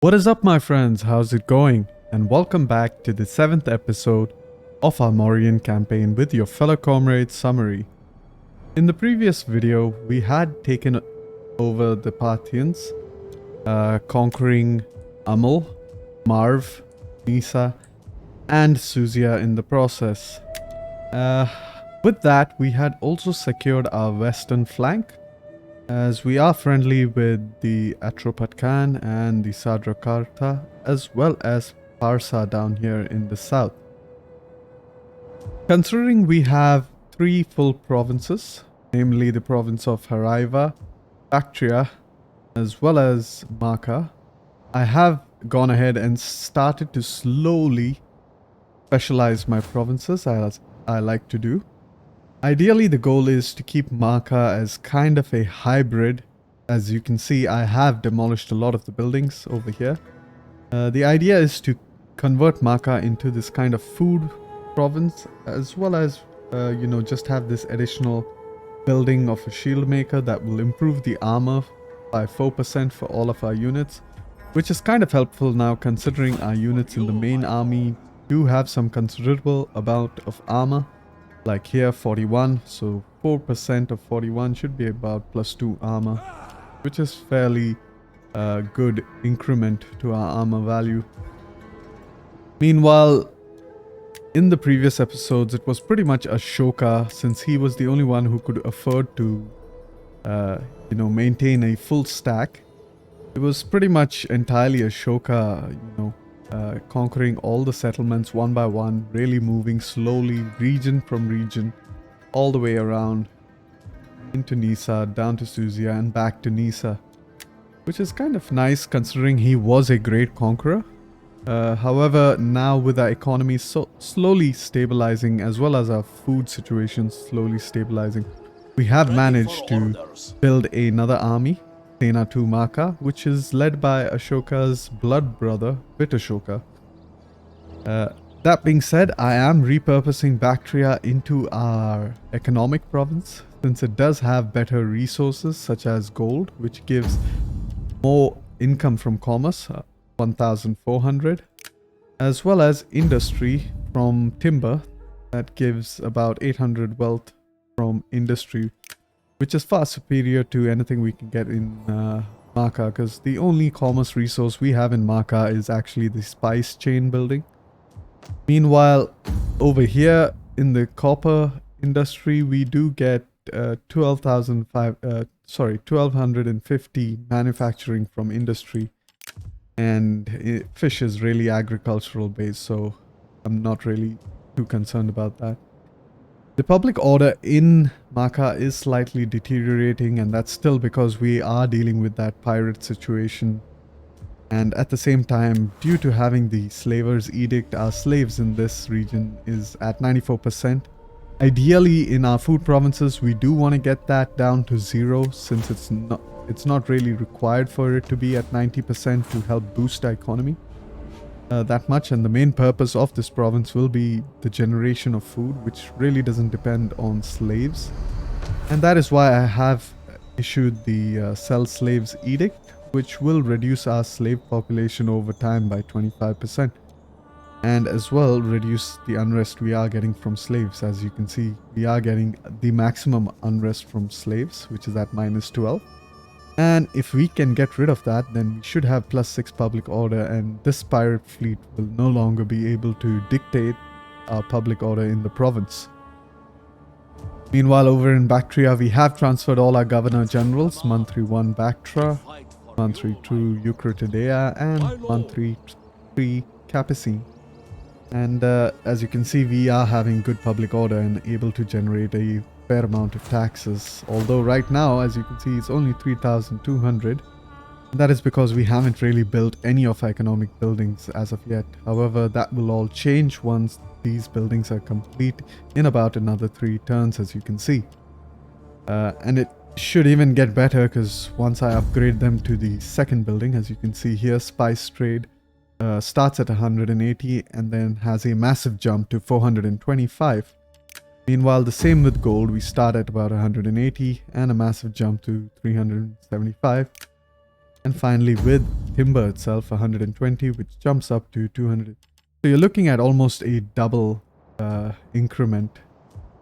What is up, my friends? How's it going? And welcome back to the 7th episode of our Mauryan campaign with your fellow comrade Summary. In the previous video, we had taken over the Parthians, conquering Amal, Marv, Nisa, and Scythia in the process. With that, we had also secured our western flank, as we are friendly with the Atropatkan and the Sadrakarta, as well as Parsa down here in the south. Considering we have 3 full provinces, namely the province of Haraiva, Bactria, as well as Maka, I have gone ahead and started to slowly specialize my provinces, as I like to do. Ideally, the goal is to keep Maka as kind of a hybrid. As you can see, I have demolished a lot of the buildings over here. The idea is to convert Maka into this kind of food province, as well as, just have this additional building of a shield maker that will improve the armor by 4% for all of our units, which is kind of helpful now considering our units in the main army do have some considerable amount of armor. Like here 41, so 4% of 41 should be about +2 armor, which is fairly good increment to our armor value. Meanwhile, in the previous episodes, it was pretty much Ashoka, since he was the only one who could afford to maintain a full stack. It was pretty much entirely Ashoka, conquering all the settlements one by one, really moving slowly, region from region, all the way around into Nisa, down to Scythia, and back to Nisa, which is kind of nice considering he was a great conqueror. However, now with our economy so slowly stabilizing, as well as our food situation slowly stabilizing, we have managed to build another army, Sena 2 Maka, which is led by Ashoka's blood brother, Vitashoka. That being said, I am repurposing Bactria into our economic province, since it does have better resources such as gold, which gives more income from commerce, 1,400, as well as industry from timber, that gives about 800 wealth from industry, which is far superior to anything we can get in Maka, because the only commerce resource we have in Maka is actually the spice chain building. Meanwhile, over here in the copper industry, we do get 1,250 manufacturing from industry, and fish is really agricultural based, so I'm not really too concerned about that. The public order in Maka is slightly deteriorating, and that's still because we are dealing with that pirate situation. And at the same time, due to having the slavers edict, our slaves in this region is at 94%. Ideally, in our food provinces, we do want to get that down to 0, since it's not really required for it to be at 90% to help boost our economy that much. And the main purpose of this province will be the generation of food, which really doesn't depend on slaves. And that is why I have issued the sell slaves edict, which will reduce our slave population over time by 25%, and as well reduce the unrest we are getting from slaves. As you can see, we are getting the maximum unrest from slaves, which is at -12. And if we can get rid of that, then we should have +6 public order, and this pirate fleet will no longer be able to dictate our public order in the province. Meanwhile, over in Bactria, we have transferred all our governor generals, Mantri 1 Bactra, Mantri 2 Eucratidea, and Mantri 3 Capicine. And as you can see, we are having good public order and able to generate a fair amount of taxes, although right now, as you can see, it's only 3,200. That is because we haven't really built any of our economic buildings as of yet. However, that will all change once these buildings are complete in about another 3 turns, as you can see. And it should even get better, because once I upgrade them to the second building, as you can see here, spice trade starts at 180 and then has a massive jump to 425. Meanwhile, the same with gold, we start at about 180 and a massive jump to 375. And finally with timber itself 120, which jumps up to 200. So you're looking at almost a double increment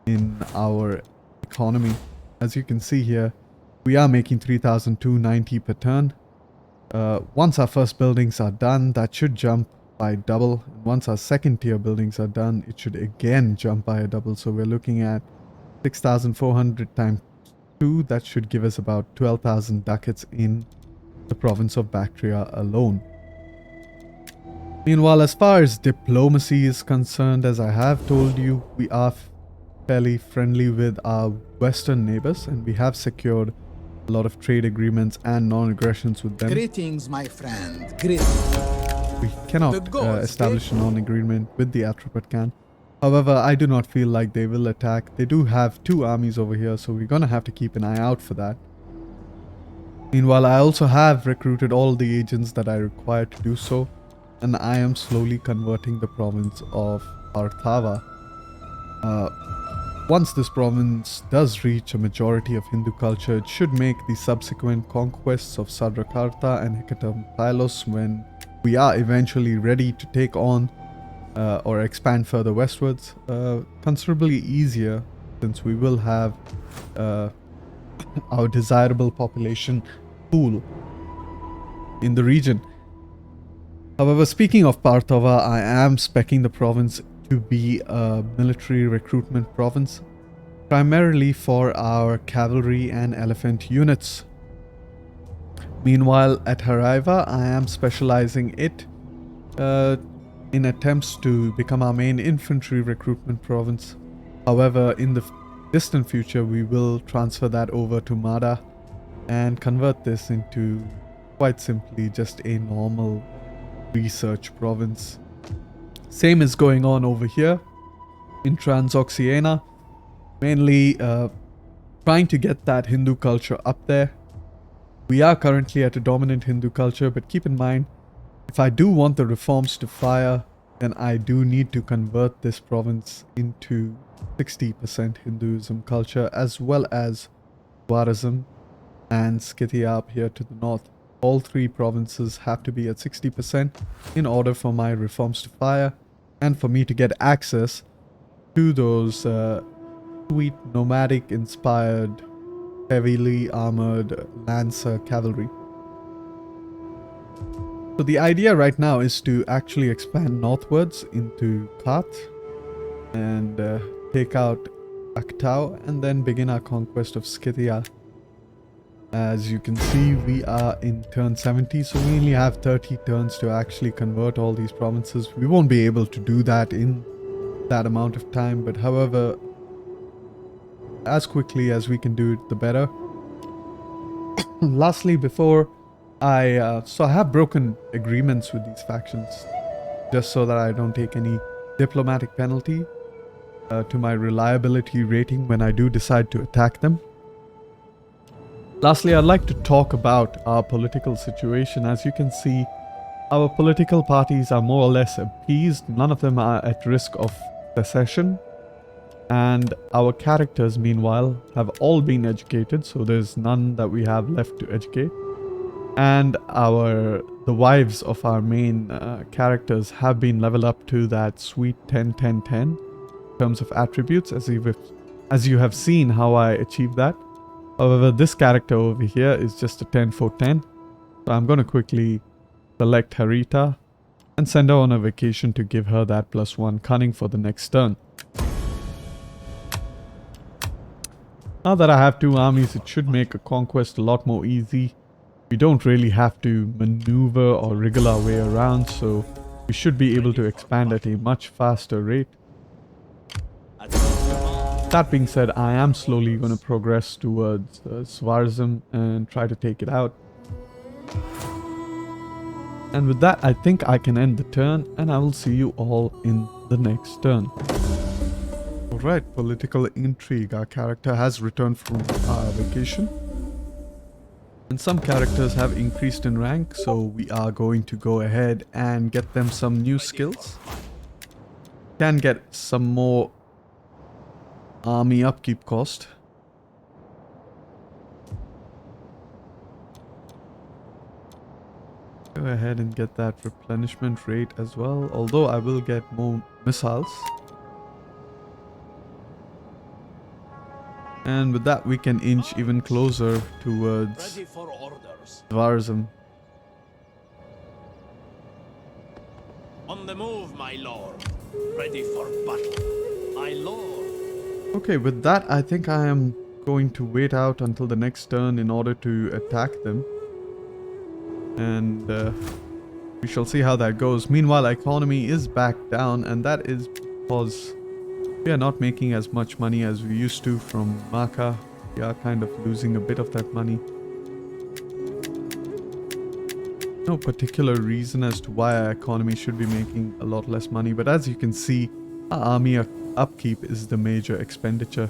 in our economy. As you can see here, we are making 3,290 per turn. Once our first buildings are done, that should jump by double. And once our second tier buildings are done, it should again jump by a double. So we're looking at 6,400 times 2. That should give us about 12,000 ducats in the province of Bactria alone. Meanwhile, as far as diplomacy is concerned, as I have told you, we are fairly friendly with our western neighbors, and we have secured a lot of trade agreements and non-aggressions with them. Greetings, my friend. Greetings. We cannot establish a non-agreement with the Atropatkan. However, I do not feel like they will attack. They do have 2 armies over here, so we're gonna have to keep an eye out for that. Meanwhile, I also have recruited all the agents that I require to do so, and I am slowly converting the province of Arthava. Once this province does reach a majority of Hindu culture, it should make the subsequent conquests of Sadrakarta and Hekatamthylos, when we are eventually ready to take on or expand further westwards, considerably easier, since we will have our desirable population pool in the region. However, speaking of Partava, I am speccing the province to be a military recruitment province, primarily for our cavalry and elephant units. Meanwhile, at Haraiva, I am specializing it in attempts to become our main infantry recruitment province. However, in the distant future, we will transfer that over to Mada and convert this into, quite simply, just a normal research province. Same is going on over here in Transoxiana, mainly trying to get that Hindu culture up there. We are currently at a dominant Hindu culture, but keep in mind, if I do want the reforms to fire, then I do need to convert this province into 60% Hinduism culture, as well as Warism and Scythia up here to the north. All 3 provinces have to be at 60% in order for my reforms to fire and for me to get access to those sweet nomadic inspired heavily armored lancer cavalry. So the idea right now is to actually expand northwards into Kath and take out Actau and then begin our conquest of Scythia. As you can see, we are in turn 70, so we only have 30 turns to actually convert all these provinces. We won't be able to do that in that amount of time, but however, as quickly as we can do it, the better. Lastly, before I have broken agreements with these factions, just so that I don't take any diplomatic penalty to my reliability rating when I do decide to attack them. Lastly, I'd like to talk about our political situation. As you can see, our political parties are more or less appeased. None of them are at risk of secession. And our characters, meanwhile, have all been educated, so there's none that we have left to educate. And the wives of our main characters have been leveled up to that sweet 10-10-10 in terms of attributes, as you have seen how I achieved that. However, this character over here is just a 10-4-10. So I'm going to quickly select Harita and send her on a vacation to give her that +1 cunning for the next turn. Now that I have 2 armies, it should make a conquest a lot more easy. We don't really have to maneuver or wriggle our way around, so we should be able to expand at a much faster rate. That being said, I am slowly going to progress towards Swarism and try to take it out. And with that, I think I can end the turn, and I will see you all in the next turn. Alright, political intrigue. Our character has returned from our vacation. And some characters have increased in rank, so we are going to go ahead and get them some new skills. Can get some more army upkeep cost. Go ahead and get that replenishment rate as well. Although I will get more missiles. And with that we can inch even closer towards Dvarzim. On the move, my lord. Ready for battle, my lord. Okay, with that I think I am going to wait out until the next turn in order to attack them. And we shall see how that goes. Meanwhile, economy is back down, and that is because we are not making as much money as we used to from Maka. We are kind of losing a bit of that money. No particular reason as to why our economy should be making a lot less money, but as you can see, our army upkeep is the major expenditure.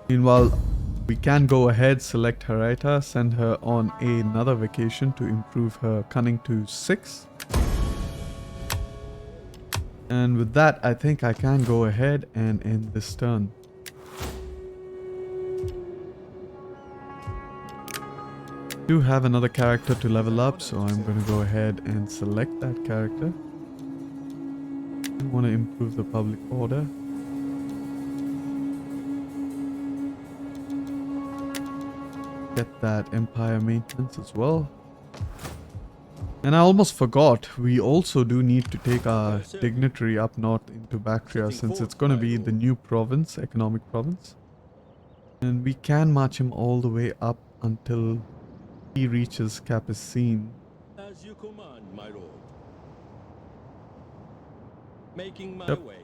Meanwhile, we can go ahead, select Haraita, send her on another vacation to improve her cunning to 6. And with that, I think I can go ahead and end this turn. Do have another character to level up, so I'm going to go ahead and select that character. I want to improve the public order. Get that empire maintenance as well. And I almost forgot, we also do need to take our dignitary up north into Bactria, since it's going to be the new province, economic province. And we can march him all the way up until he reaches Capicine. As you command, my lord. Making my Yep. way.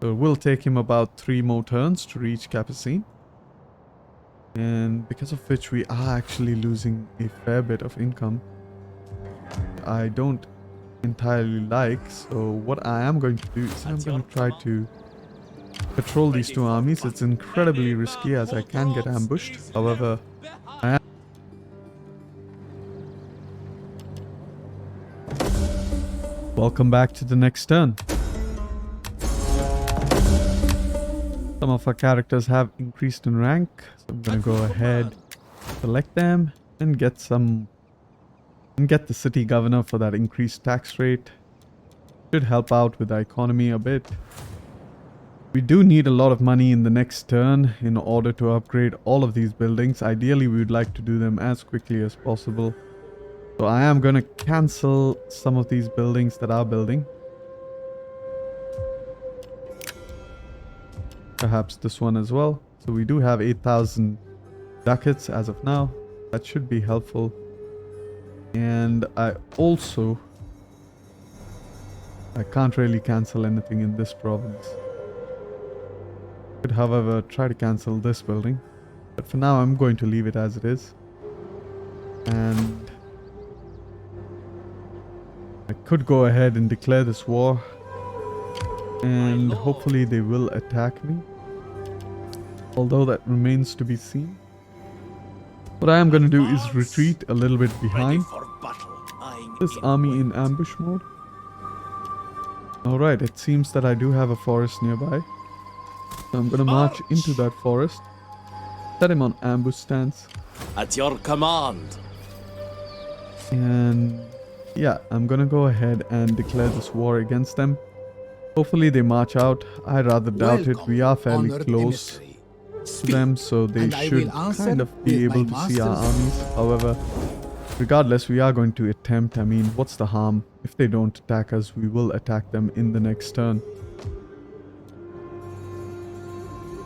So we'll take him about 3 more turns to reach Capicine. And because of which we are actually losing a fair bit of income. I don't entirely like, so what I am going to do is I'm going to try to patrol these 2 armies. It's incredibly risky as I can get ambushed. However, I am welcome back to the next turn. Some of our characters have increased in rank, so I'm gonna go ahead, select them, and get the city governor for that increased tax rate. Should help out with the economy a bit. We do need a lot of money in the next turn in order to upgrade all of these buildings. Ideally, we would like to do them as quickly as possible. So I am gonna cancel some of these buildings that are building. Perhaps this one as well. So we do have 8,000 ducats as of now. That should be helpful. And I can't really cancel anything in this province. Could, however, try to cancel this building. But for now, I'm going to leave it as it is. And I could go ahead and declare this war. And hopefully they will attack me. Although that remains to be seen. What I am going to do is retreat a little bit behind this army in ambush mode. Alright, it seems that I do have a forest nearby. So I'm going to march into that forest. Set him on ambush stance. At your command. And yeah, I'm going to go ahead and declare this war against them. Hopefully they march out. I rather doubt it. We are fairly close to them, so they should kind of be able to see our armies. However, regardless, we are going to attempt. I mean, what's the harm? If they don't attack us, we will attack them in the next turn.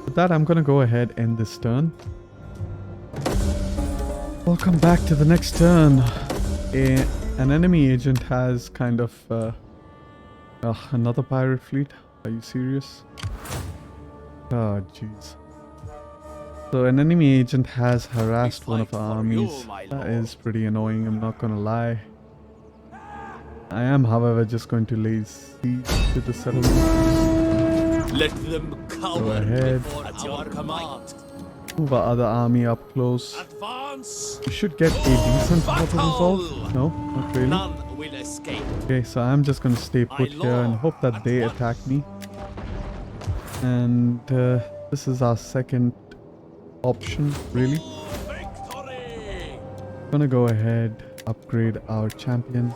With that, I'm going to go ahead and end this turn. Welcome back to the next turn. An enemy agent has kind of... another pirate fleet? Are you serious? Oh, jeez. So an enemy agent has harassed one of our armies. That is pretty annoying, I'm not gonna lie. I am, however, just going to lay siege to the settlement. Let them cower. Go ahead. At your command. Move our other army up close. Advance. We should get a decent water resolve. No, not really. None will escape. Okay, so I'm just gonna stay put here and hope that they attack me. And this is our second option, really. Victory! Gonna go ahead, upgrade our champion.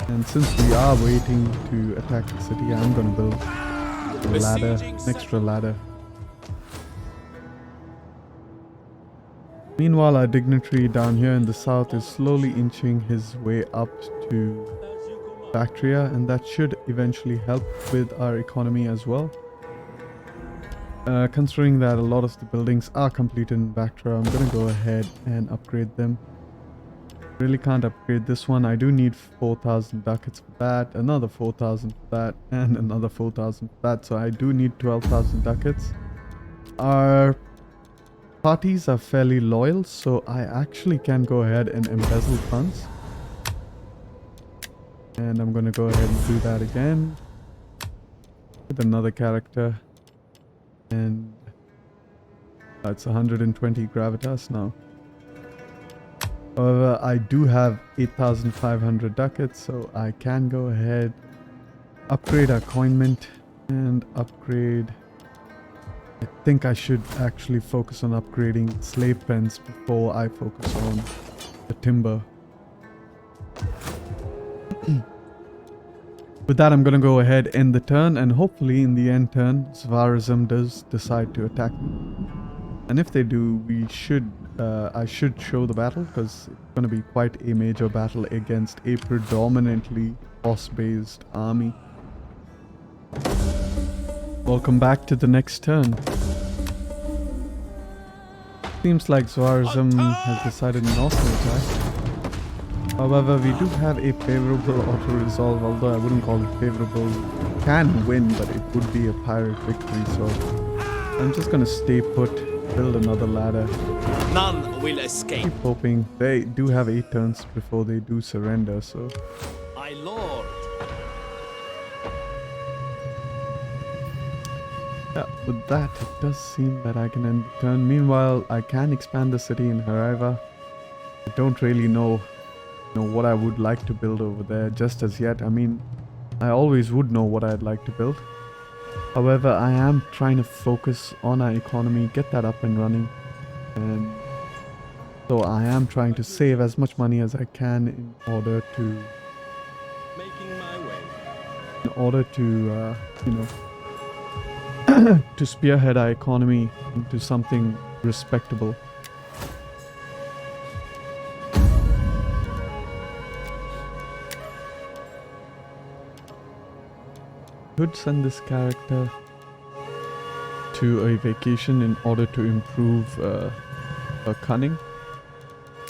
And since we are waiting to attack the city, I'm gonna build a ladder, an extra ladder. Meanwhile, our dignitary down here in the south is slowly inching his way up to Bactria, and that should eventually help with our economy as well. Considering that a lot of the buildings are completed in Bactria, I'm gonna go ahead and upgrade them. Really can't upgrade this one. I do need 4,000 ducats for that, another 4,000 for that, and another 4,000 for that. So I do need 12,000 ducats. Our parties are fairly loyal, so I actually can go ahead and embezzle funds. And I'm going to go ahead and do that again with another character. And that's 120 gravitas now. However, I do have 8,500 ducats, so I can go ahead, upgrade our coinment, and upgrade... I think I should actually focus on upgrading slave pens before I focus on the timber. With that, I'm going to go ahead, end the turn, and hopefully in the end turn, Svarism does decide to attack me. And if they do, I should show the battle, because it's going to be quite a major battle against a predominantly boss-based army. Welcome back to the next turn. Seems like Svarism has decided not to attack. However, we do have a favorable auto-resolve, although I wouldn't call it favorable. Can win, but it would be a pirate victory, so I'm just going to stay put, build another ladder. None will escape. Keep hoping. They do have 8 turns before they do surrender, so... My lord. Yeah, with that, it does seem that I can end the turn. Meanwhile, I can expand the city in Haraiva. I don't really know what I would like to build over there just as yet. I mean, I always would know what I'd like to build. However, I am trying to focus on our economy, get that up and running. And so I am trying to save as much money as I can in order to... Making my way. In order to, to spearhead our economy into something respectable. Could send this character to a vacation in order to improve her cunning.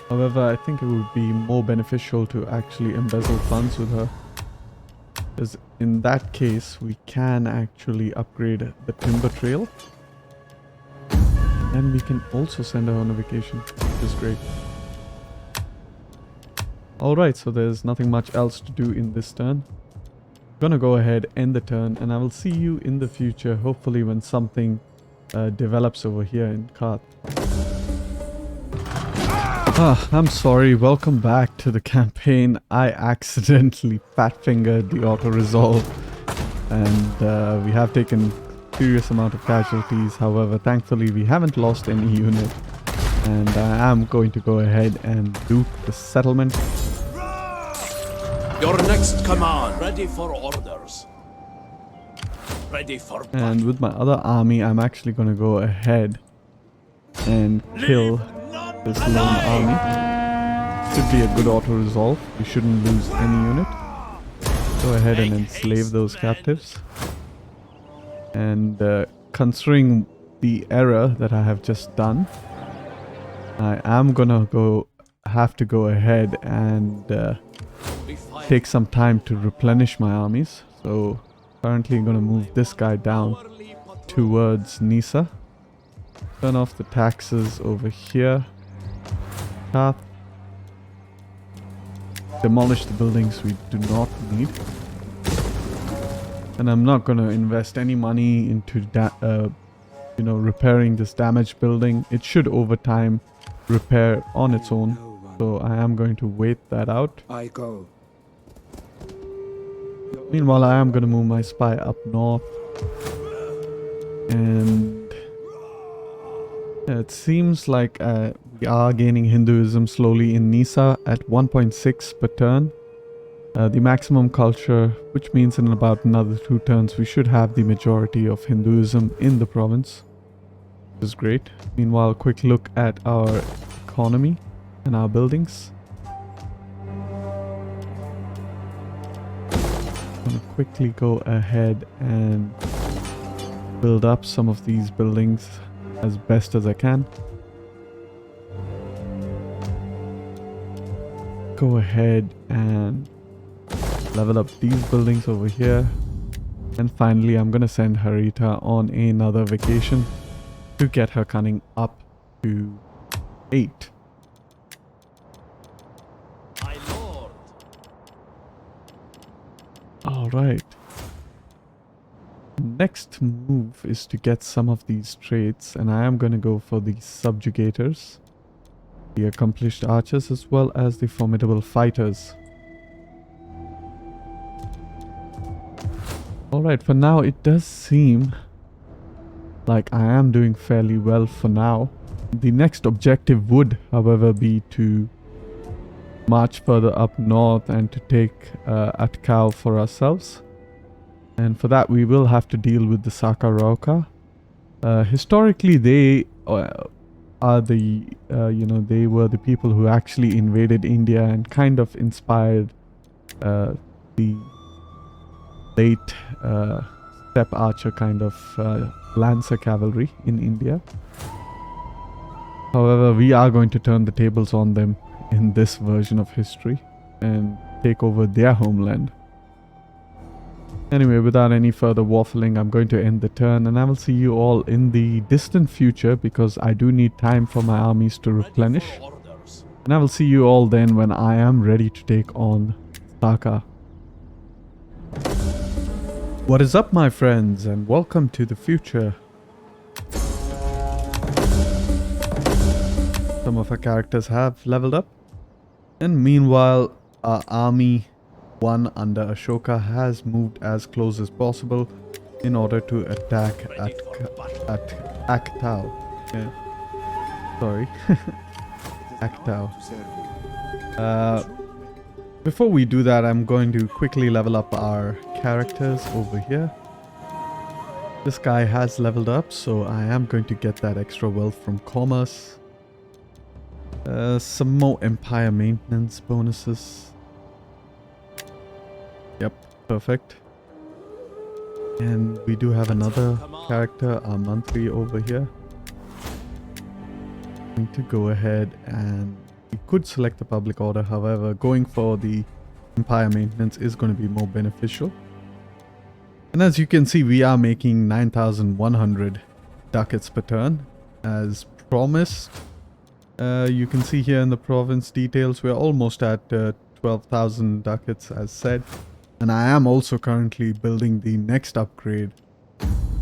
However, I think it would be more beneficial to actually embezzle funds with her, because in that case we can actually upgrade the timber trail, and we can also send her on a vacation, which is great. Alright, so there's nothing much else to do in this turn. Gonna go ahead, end the turn, and I will see you in the future, hopefully when something develops over here in Kath. I'm sorry, welcome back to the campaign. I accidentally fat-fingered the auto-resolve, and we have taken serious amount of casualties. However, thankfully we haven't lost any unit, and I am going to go ahead and loot the settlement. Your next command. Ready for orders. Ready for battle. And with my other army, I'm actually going to go ahead and kill this lone army. Should be a good auto-resolve. We shouldn't lose any unit. Go ahead and enslave those captives. And considering the error that I have just done, I am gonna have to go ahead and take some time to replenish my armies. So currently I'm gonna move this guy down towards Nisa. Turn off the taxes over here. Kath. Demolish the buildings we do not need. And I'm not gonna invest any money into repairing this damaged building. It should over time repair on its own. So I am going to wait that out. I go. Meanwhile, I am going to move my spy up north and It seems like we are gaining Hinduism slowly in Nisa at 1.6 per turn. The maximum culture, which means in about another 2 turns we should have the majority of Hinduism in the province. Which is great. Meanwhile, quick look at our economy and our buildings. I'm gonna quickly go ahead and build up some of these buildings as best as I can. Go ahead and level up these buildings over here. And finally, I'm gonna send Harita on another vacation to get her cunning up to 8. My lord. Alright. Next move is to get some of these traits, and I am gonna go for the subjugators, the accomplished archers, as well as the formidable fighters. Alright, for now it does seem like I am doing fairly well for now. The next objective would, however, be to march further up north and to take Actau for ourselves. And for that we will have to deal with the Saka Rauka. Historically they are the, they were the people who actually invaded India and kind of inspired the late step archer kind of lancer cavalry in India. However, we are going to turn the tables on them in this version of history and take over their homeland. Anyway, without any further waffling, I'm going to end the turn, and I will see you all in the distant future because I do need time for my armies to replenish. Ready for orders. And I will see you all then when I am ready to take on Saka. What is up, my friends, and welcome to the future. Some of our characters have leveled up, and meanwhile our army 1 under Ashoka has moved as close as possible in order to attack Ready for battle. at Actau. Yeah. Sorry. Actau. Before we do that, I'm going to quickly level up our characters over here. This guy has leveled up, so I am going to get that extra wealth from commerce. Some more empire maintenance bonuses. Yep, perfect. And we do have another character, our Mantri over here. I'm going to go ahead and we could select the public order, however, going for the empire maintenance is going to be more beneficial. And as you can see, we are making 9,100 ducats per turn as promised. You can see here in the province details, we're almost at 12,000 ducats as said. And I am also currently building the next upgrade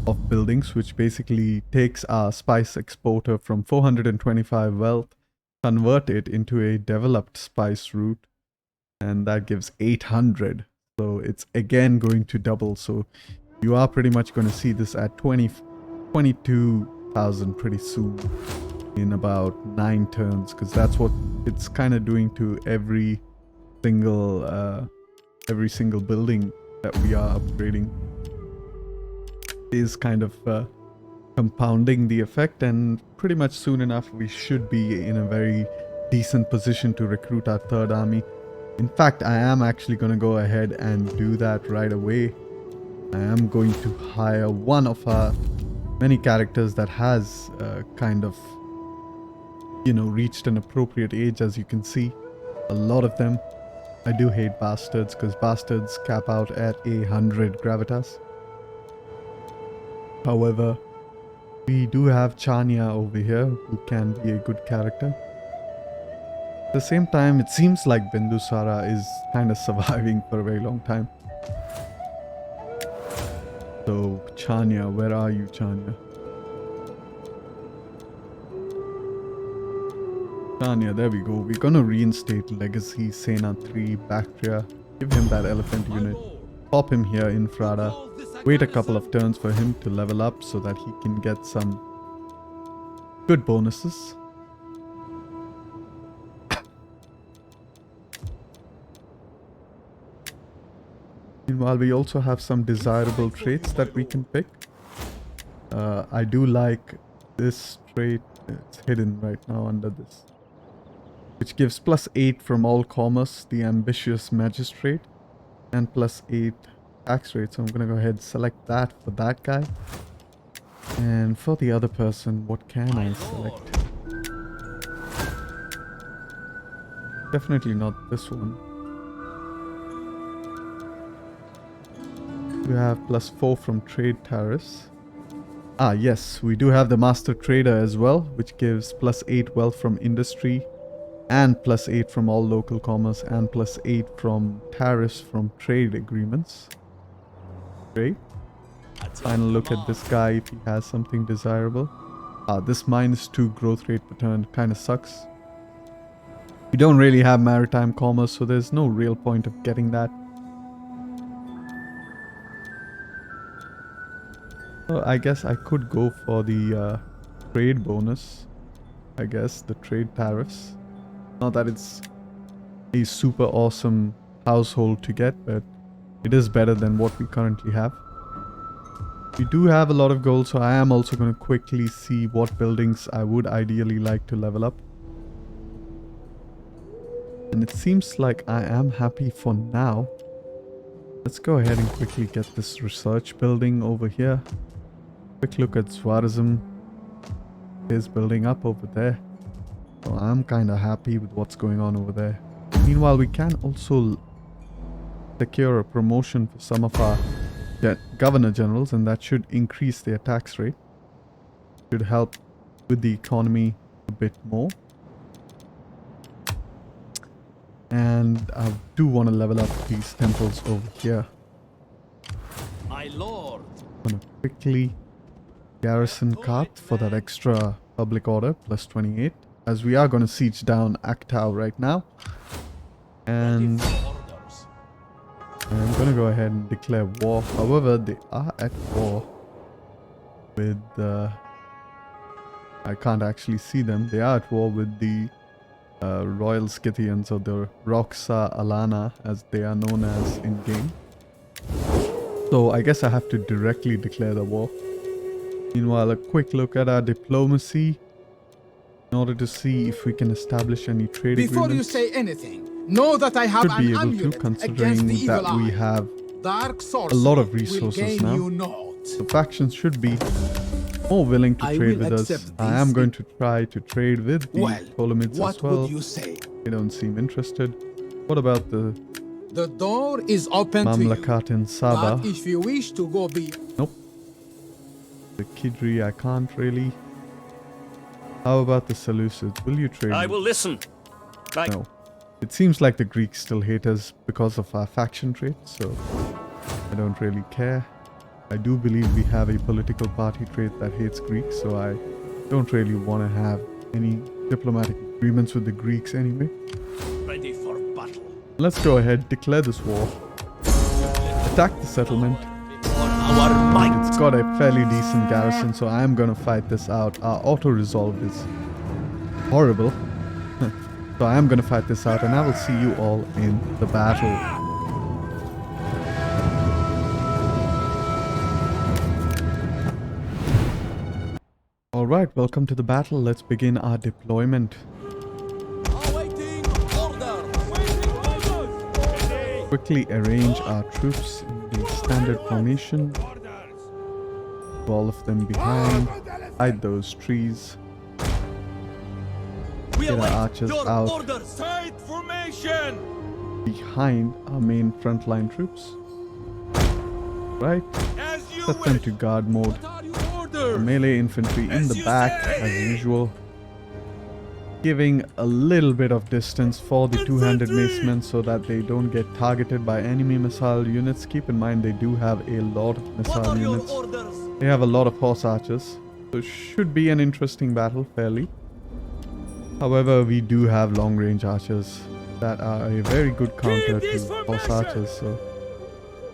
of buildings, which basically takes our spice exporter from 425 wealth, convert it into a developed spice route, and that gives 800. So it's again going to double. So you are pretty much going to see this at 22,000 pretty soon in about 9 turns, because that's what it's kind of doing to every single building that we are upgrading. Is kind of compounding the effect, and pretty much soon enough we should be in a very decent position to recruit our 3rd army. In fact, I am actually going to go ahead and do that right away. I am going to hire one of our many characters that has kind of, reached an appropriate age. As you can see, a lot of them. I do hate bastards because bastards cap out at 100 gravitas. However, we do have Chania over here who can be a good character. At the same time, it seems like Bindusara is kind of surviving for a very long time. So, Chania, where are you, Chania? Chania, there we go. We're gonna reinstate Legacy, Sena 3, Bactria. Give him that elephant unit. Pop him here in Frada. Wait a couple of turns for him to level up so that he can get some good bonuses. Meanwhile, we also have some desirable traits that we can pick. I do like this trait. It's hidden right now under this, which gives +8 from all commerce, the ambitious magistrate, and +8 tax rate. So I'm gonna go ahead and select that for that guy. And for the other person, what can I select? Definitely not this one. We have +4 from trade tariffs. Ah, yes, we do have the master trader as well, which gives +8 wealth from industry, and +8 from all local commerce, and +8 from tariffs from trade agreements. Great. Final look at this guy if he has something desirable. Ah, this -2 growth rate per turn kind of sucks. We don't really have maritime commerce, so there's no real point of getting that. So I guess I could go for the trade bonus. I guess the trade tariffs. Not that it's a super awesome household to get, but it is better than what we currently have. We do have a lot of gold, so I am also going to quickly see what buildings I would ideally like to level up. And it seems like I am happy for now. Let's go ahead and quickly get this research building over here. Quick look at tourism. Is building up over there. So I'm kind of happy with what's going on over there. Meanwhile, we can also secure a promotion for some of our governor generals, and that should increase their tax rate. Should help with the economy a bit more. And I do want to level up these temples over here. My lord. I'm gonna quickly garrison Karth for that extra public order, +28, as we are going to siege down Actau right now. And I'm going to go ahead and declare war. However, they are at war with I can't actually see them. They are at war with the Royal Scythians, or the Roxa Alana as they are known as in game. So I guess I have to directly declare the war. Meanwhile, a quick look at our diplomacy in order to see if we can establish any trade Before agreements. you say anything, know that I have Should an be able to, amulet considering against the evil that we eye. have Dark a lot of sorcery resources will gain now. you naught. The factions should be more willing to I trade will with us. accept I am these. going to try to trade with the Well, Ptolemies what as well. would you say? They don't seem interested. What about the The door is open to you. Mamlakat in Saba? But if you wish to go Nope. The Kidri, I can't really. How about the Seleucids? Will you trade? I me? will listen. No. It seems like the Greeks still hate us because of our faction trait, so I don't really care. I do believe we have a political party trait that hates Greeks, so I don't really want to have any diplomatic agreements with the Greeks anyway. Ready for battle. Let's go ahead, declare this war. Attack the settlement. Our might. It's got a fairly decent garrison, so I am gonna fight this out. Our auto-resolve is horrible. So I am gonna fight this out, and I will see you all in the battle. Alright, welcome to the battle. Let's begin our deployment. Awaiting order. Quickly arrange our troops in the standard formation. All of them behind. Hide those trees. We Get our await archers your out orders. Side formation. behind our main frontline troops. Right? As you Set them wish. to guard mode. What are your orders? Melee infantry in As the you back say. as usual. Giving a little bit of distance for the two-handed macemen so that they don't get targeted by enemy missile units. Keep in mind they do have a lot of What missile are your units. orders? They have a lot of horse archers. So should be an interesting battle fairly. However, we do have long-range archers that are a very good counter to horse archers, so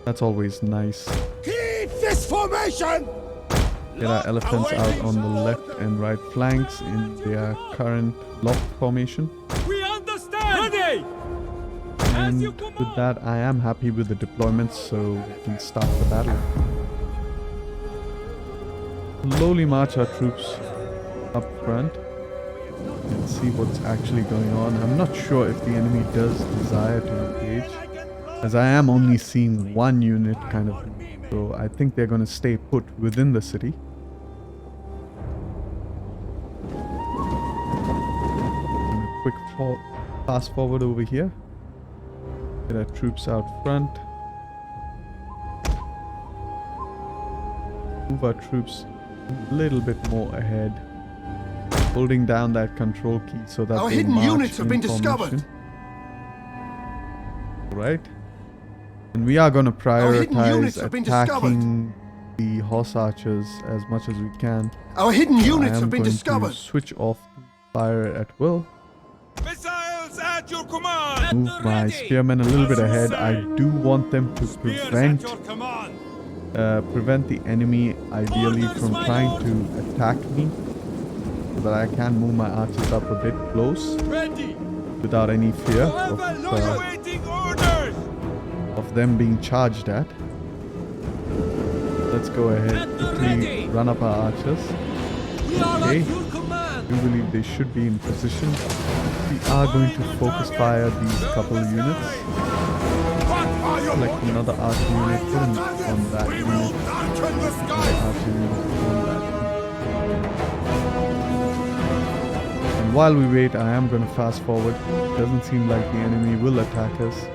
that's always nice. Keep this formation! Get our elephants out on the left and right flanks in their current lock formation. We understand! Ready! And with that, I am happy with the deployments, so we can start the battle. Slowly march our troops up front and see what's actually going on. I'm not sure if the enemy does desire to engage, as I am only seeing one unit kind of, so I think they're going to stay put within the city. Quick fast forward over here. Get our troops out front. Move our troops a little bit more ahead, holding down that control key so that our they hidden march units have in been discovered. formation. Right, and we are going to prioritize attacking the horse archers as much as we can. Our hidden units have been To discovered. switch off fire at will. Missiles at your command! Move my spearmen a little bit ahead. I do want them to prevent the enemy ideally from trying to attack me, so that I can move my archers up a bit close without any fear of them being charged at. Let's go ahead quickly run up our archers. Okay, I do believe they should be in position. We are going to focus fire these couple of units. Select another archer unit, put them on that unit. Another archer unit on that. And while we wait, I am going to fast forward. Doesn't seem like the enemy will attack us.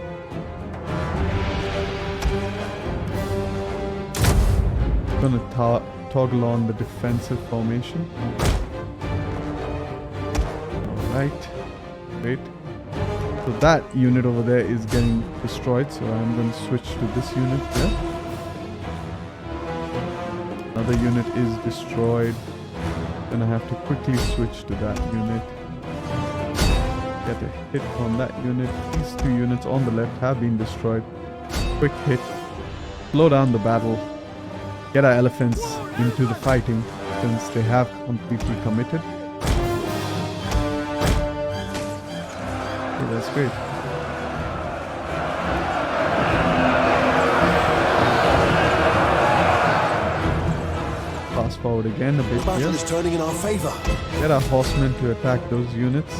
Going to toggle on the defensive formation. Alright, great. So that unit over there is getting destroyed, so I'm going to switch to this unit here. Another unit is destroyed. Then I have to quickly switch to that unit. Get a hit on that unit. These two units on the left have been destroyed. Quick hit. Slow down the battle. Get our elephants into the fighting since they have completely committed. Okay, that's great. Fast forward again a bit Battle here. is turning in our favor. Get our horsemen to attack those units.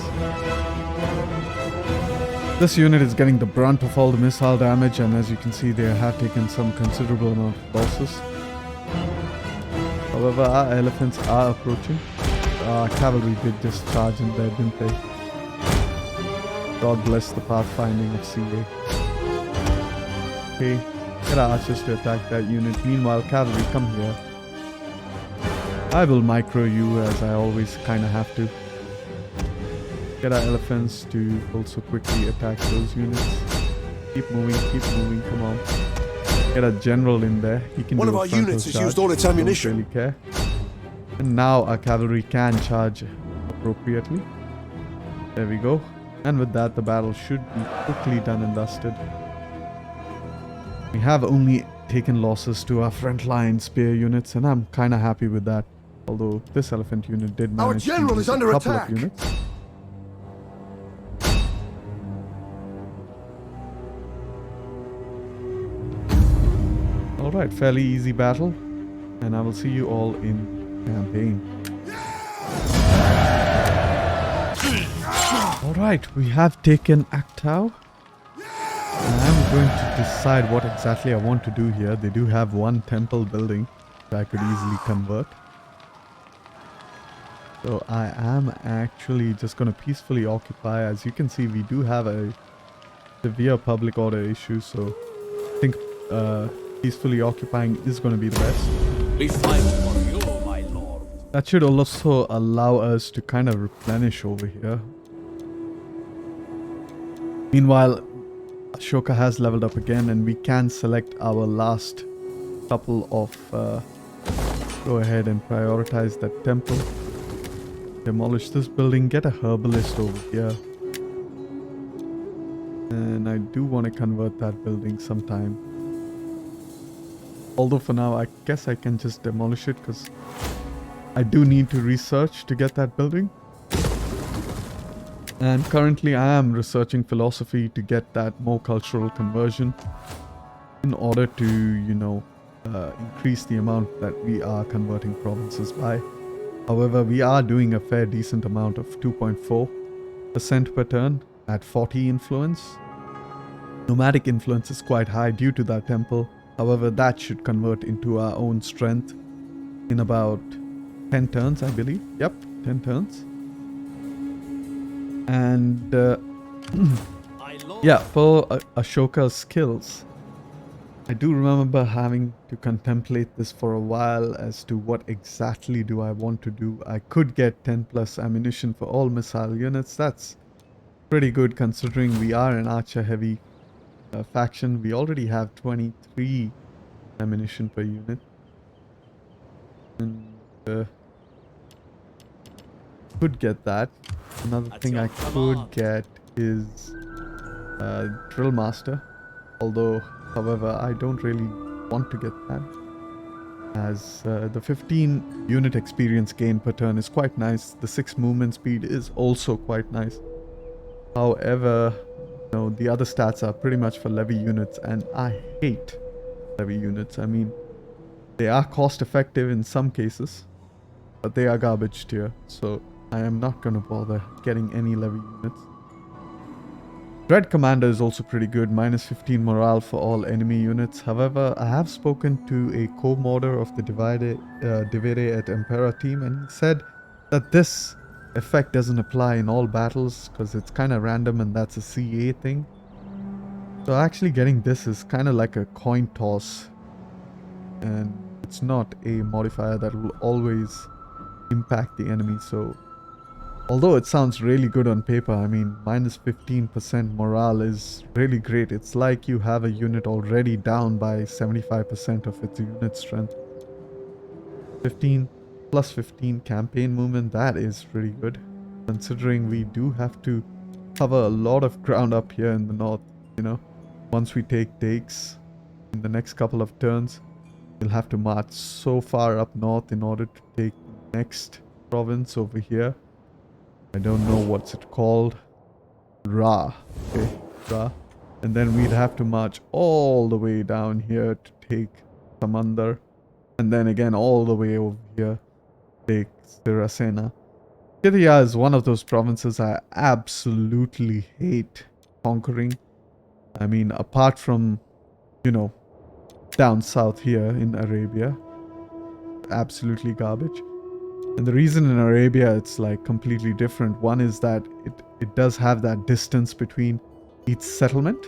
This unit is getting the brunt of all the missile damage, and as you can see, they have taken some considerable amount of losses. However, our elephants are approaching. Our cavalry did just charge in there, didn't they? God bless the pathfinding of CA. Okay, get our archers to attack that unit. Meanwhile, cavalry, come here. I will micro you as I always kind of have to. Get our elephants to also quickly attack those units. Keep moving, come on. Get a general in there. He can One do of a our frontal units has charge. used all its I don't ammunition. really care. And now our cavalry can charge appropriately. There we go. And with that, the battle should be quickly done and dusted. We have only taken losses to our frontline spear units, and I'm kind of happy with that. Although this elephant unit did manage Our general to is use under a couple attack. of units. Alright, fairly easy battle, and I will see you all in campaign. Alright, we have taken Actau. And I'm going to decide what exactly I want to do here. They do have one temple building that I could easily convert. So I am actually just going to peacefully occupy. As you can see, we do have a severe public order issue, so I think peacefully occupying is going to be the best. We fight for you, my lord. That should also allow us to kind of replenish over here. Meanwhile, Ashoka has leveled up again, and we can select our last couple of go ahead and prioritize that temple. Demolish this building, get a herbalist over here. And I do want to convert that building sometime. Although for now, I guess I can just demolish it because I do need to research to get that building. And currently I am researching philosophy to get that more cultural conversion in order to, you know, increase the amount that we are converting provinces by. However, we are doing a fair decent amount of 2.4% per turn at 40 influence. Nomadic influence is quite high due to that temple. However, that should convert into our own strength in about 10 turns, I believe. Yep, 10 turns. And yeah, for Ashoka's skills, I do remember having to contemplate this for a while as to what exactly do I want to do. I could get 10 plus ammunition for all missile units. That's pretty good considering we are an archer heavy faction. We already have 23 ammunition per unit. And could get that. Another thing I could get is Drill Master. Although, however, I don't really want to get that, as the 15 unit experience gain per turn is quite nice. The 6 movement speed is also quite nice. However, you know, the other stats are pretty much for levy units, and I hate levy units. I mean, they are cost effective in some cases, but they are garbage tier, so I am not going to bother getting any levy units. Dread Commander is also pretty good, minus 15 morale for all enemy units. However, I have spoken to a co-modder of the Divide et Impera team, and he said that this effect doesn't apply in all battles because it's kind of random and that's a CA thing. So actually getting this is kind of like a coin toss, and it's not a modifier that will always impact the enemy. So although it sounds really good on paper, I mean, minus 15% morale is really great. It's like you have a unit already down by 75% of its unit strength. 15 plus 15 campaign movement, that is pretty good, considering we do have to cover a lot of ground up here in the north, you know. Once we take Dakes in the next couple of turns, we'll have to march so far up north in order to take the next province over here. I don't know what's it called. Ra. Okay, Ra. And then we'd have to march all the way down here to take Samandar. And then again all the way over here, take Sirasena. Scythia is one of those provinces I absolutely hate conquering. I mean, apart from, you know, down south here in Arabia. Absolutely garbage. And the reason in Arabia it's like completely different. One is that it does have that distance between each settlement.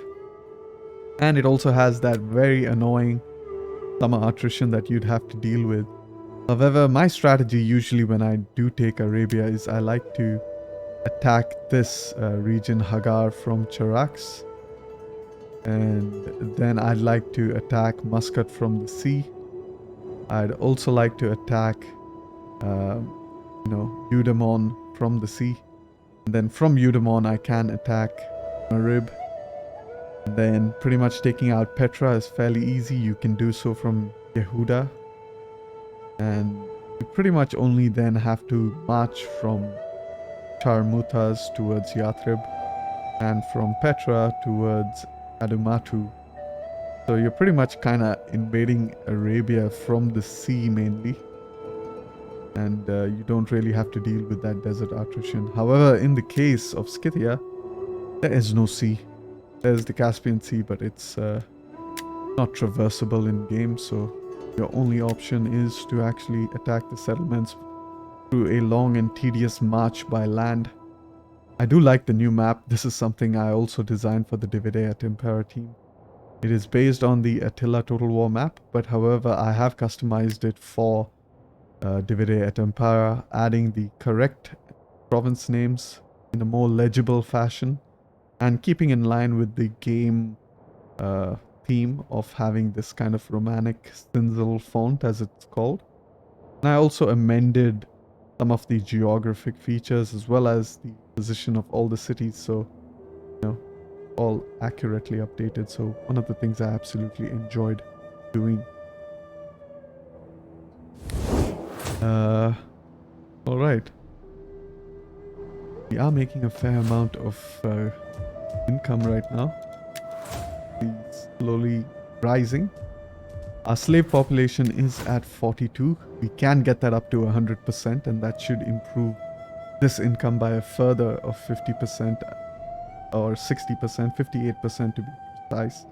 And it also has that very annoying summer attrition that you'd have to deal with. However, my strategy usually when I do take Arabia is I like to attack this region, Hagar, from Charax. And then I'd like to attack Muscat from the sea. I'd also like to attack you know, Eudemon from the sea. And then from Eudemon I can attack Marib. And then pretty much taking out Petra is fairly easy. You can do so from Yehuda. And you pretty much only then have to march from Charmutas towards Yathrib and from Petra towards Adumatu. So you're pretty much kind of invading Arabia from the sea mainly. And you don't really have to deal with that desert attrition. However, in the case of Scythia, there is no sea. There's the Caspian Sea, but it's not traversable in game, so your only option is to actually attack the settlements through a long and tedious march by land. I do like the new map. This is something I also designed for the Divide et Impera team. It is based on the Attila Total War map, but however, I have customized it for Divide et Impera, adding the correct province names in a more legible fashion and keeping in line with the game theme of having this kind of romantic stencil font, as it's called. And I also amended some of the geographic features as well as the position of all the cities, so you know, all accurately updated. So one of the things I absolutely enjoyed doing. Alright. We are making a fair amount of income right now. It's slowly rising. Our slave population is at 42. We can get that up to 100%, and that should improve this income by a further of 50% or 60%, 58% to be precise.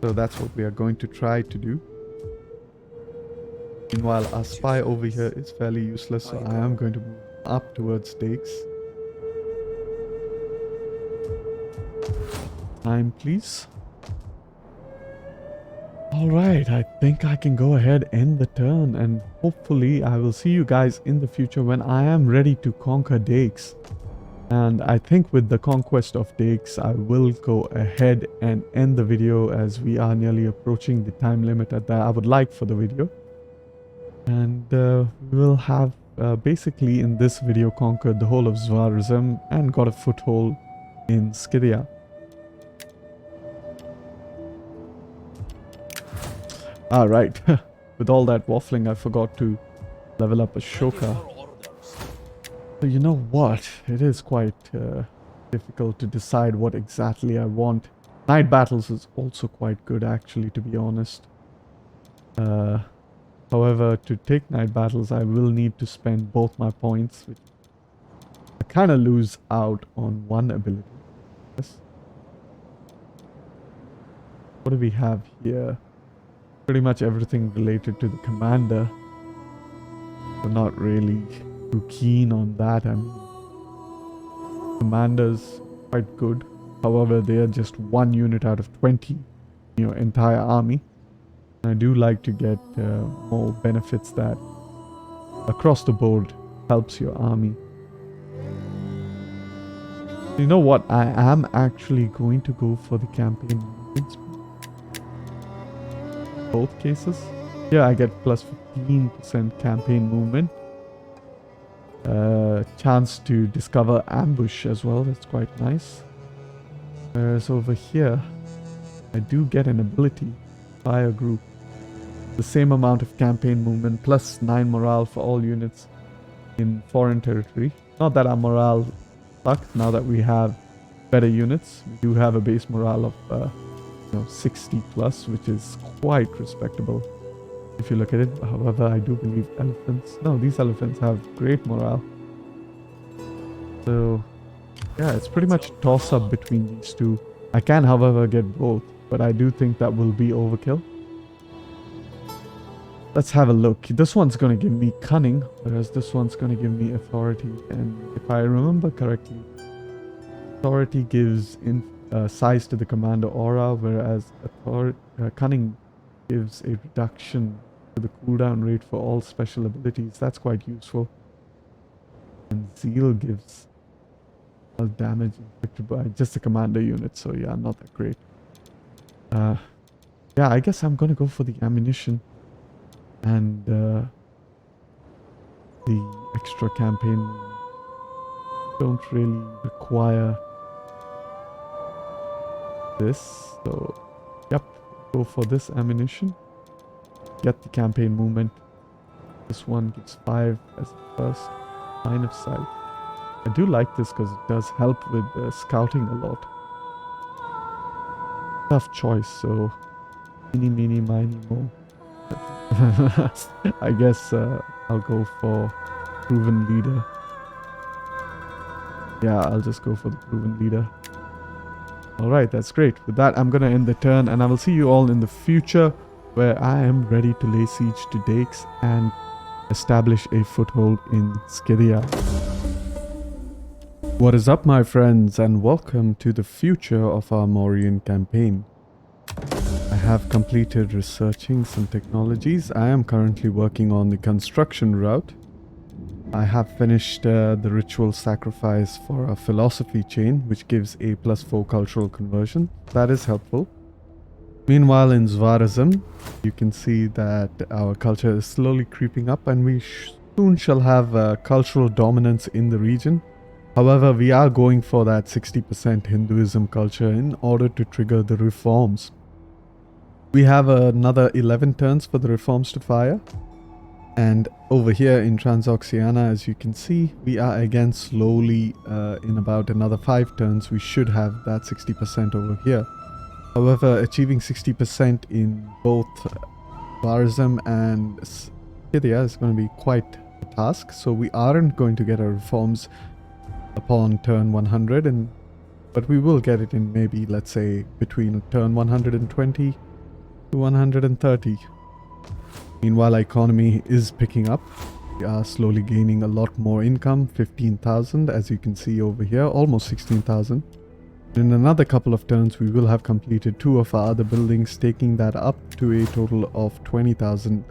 So that's what we are going to try to do. Meanwhile, our spy over here is fairly useless, so I am going to move up towards stakes. Time, please. Alright, I think I can go ahead, end the turn, and hopefully I will see you guys in the future when I am ready to conquer Dakes. And I think with the conquest of Dakes, I will go ahead and end the video as we are nearly approaching the time limit that I would like for the video. And we will have basically in this video conquered the whole of Zwarazm and got a foothold in Scythia. Alright, with all that waffling I forgot to level up a Shoka. So you know what, it is quite difficult to decide what exactly I want. Night battles is also quite good actually, to be honest. However, to take night battles I will need to spend both my points, which I kind of lose out on one ability. Yes. What do we have here? Pretty much everything related to the commander. We're not really too keen on that. I mean, commander's quite good. However, they are just 1 unit out of 20 in your entire army. And I do like to get more benefits that across the board helps your army. You know what? I am actually going to go for the campaign movements. Both cases. Here I get plus 15% campaign movement. Chance to discover ambush as well. That's quite nice. Whereas over here, I do get an ability, fire group. The same amount of campaign movement plus 9 morale for all units in foreign territory. Not that our morale sucked now that we have better units. We do have a base morale of 60 plus, which is quite respectable if you look at it. However, I do believe elephants. No, these elephants have great morale. So yeah, it's pretty much a toss-up between these two. I can, however, get both, but I do think that will be overkill. Let's have a look. This one's going to give me cunning, whereas this one's going to give me authority. And if I remember correctly, authority gives size to the commander aura, whereas cunning gives a reduction to the cooldown rate for all special abilities. That's quite useful. And zeal gives damage inflicted by just the commander unit, so yeah, not that great. Yeah, I guess I'm gonna go for the ammunition and the extra campaign. Don't really require this, so yep, go for this ammunition. Get the campaign movement. This one gives 5 as a first line of sight. I do like this because it does help with scouting a lot. Tough choice, so eeny, meeny, miny, mo. I guess I'll go for proven leader. Yeah, I'll just go for the proven leader. Alright, that's great. With that, I'm gonna end the turn, and I will see you all in the future where I am ready to lay siege to Dakes and establish a foothold in Scythia. What is up, my friends, and welcome to the future of our Mauryan campaign. I have completed researching some technologies. I am currently working on the construction route. I have finished the ritual sacrifice for a philosophy chain, which gives a +4 cultural conversion. That is helpful. Meanwhile, in Zwarazm, you can see that our culture is slowly creeping up, and we soon shall have cultural dominance in the region. However, we are going for that 60% Hinduism culture in order to trigger the reforms. We have another 11 turns for the reforms to fire. And over here in Transoxiana, as you can see, we are again slowly, in about another 5 turns, we should have that 60% over here. However, achieving 60% in both Barzam and Scythia is going to be quite a task. So we aren't going to get our reforms upon turn 100, but we will get it in maybe, let's say, between turn 120 to 130. Meanwhile, our economy is picking up. We are slowly gaining a lot more income, 15,000 as you can see over here, almost 16,000. In another couple of turns, we will have completed 2 of our other buildings, taking that up to a total of 20,000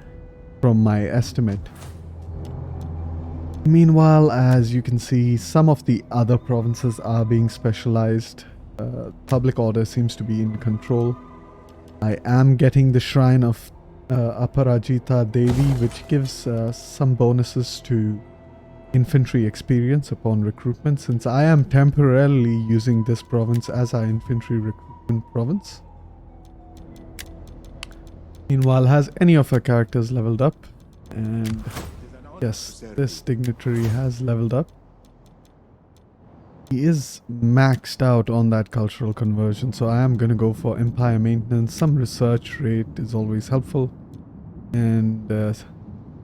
from my estimate. Meanwhile, as you can see, some of the other provinces are being specialized. Public order seems to be in control. I am getting the shrine of Aparajita Devi, which gives some bonuses to infantry experience upon recruitment, since I am temporarily using this province as our infantry recruitment province. Meanwhile, has any of our characters leveled up? And yes, this dignitary has leveled up. He is maxed out on that cultural conversion, so I am going to go for empire maintenance. Some research rate is always helpful, and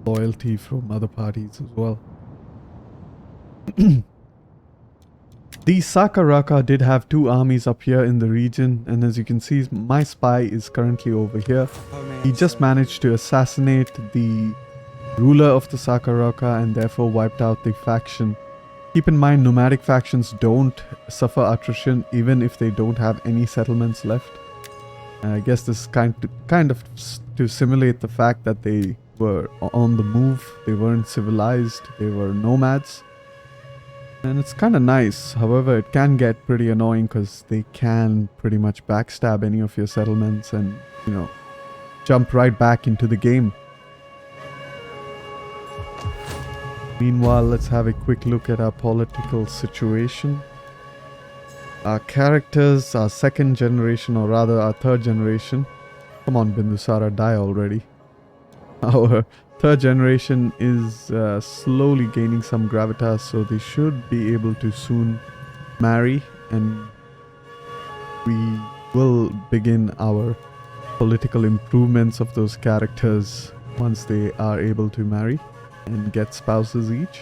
loyalty from other parties as well. The Sakaraka did have 2 armies up here in the region, and as you can see, my spy is currently over here. He just managed to assassinate the ruler of the Sakaraka and therefore wiped out the faction. Keep in mind, nomadic factions don't suffer attrition even if they don't have any settlements left. I guess this is kind of to simulate the fact that they were on the move, they weren't civilized, they were nomads. And it's kind of nice. However, it can get pretty annoying because they can pretty much backstab any of your settlements and, you know, jump right back into the game. Meanwhile, let's have a quick look at our political situation. Our characters are 2nd generation, or rather our 3rd generation. Come on, Bindusara, die already. Our 3rd generation is slowly gaining some gravitas, so they should be able to soon marry, and we will begin our political improvements of those characters once they are able to marry and get spouses each.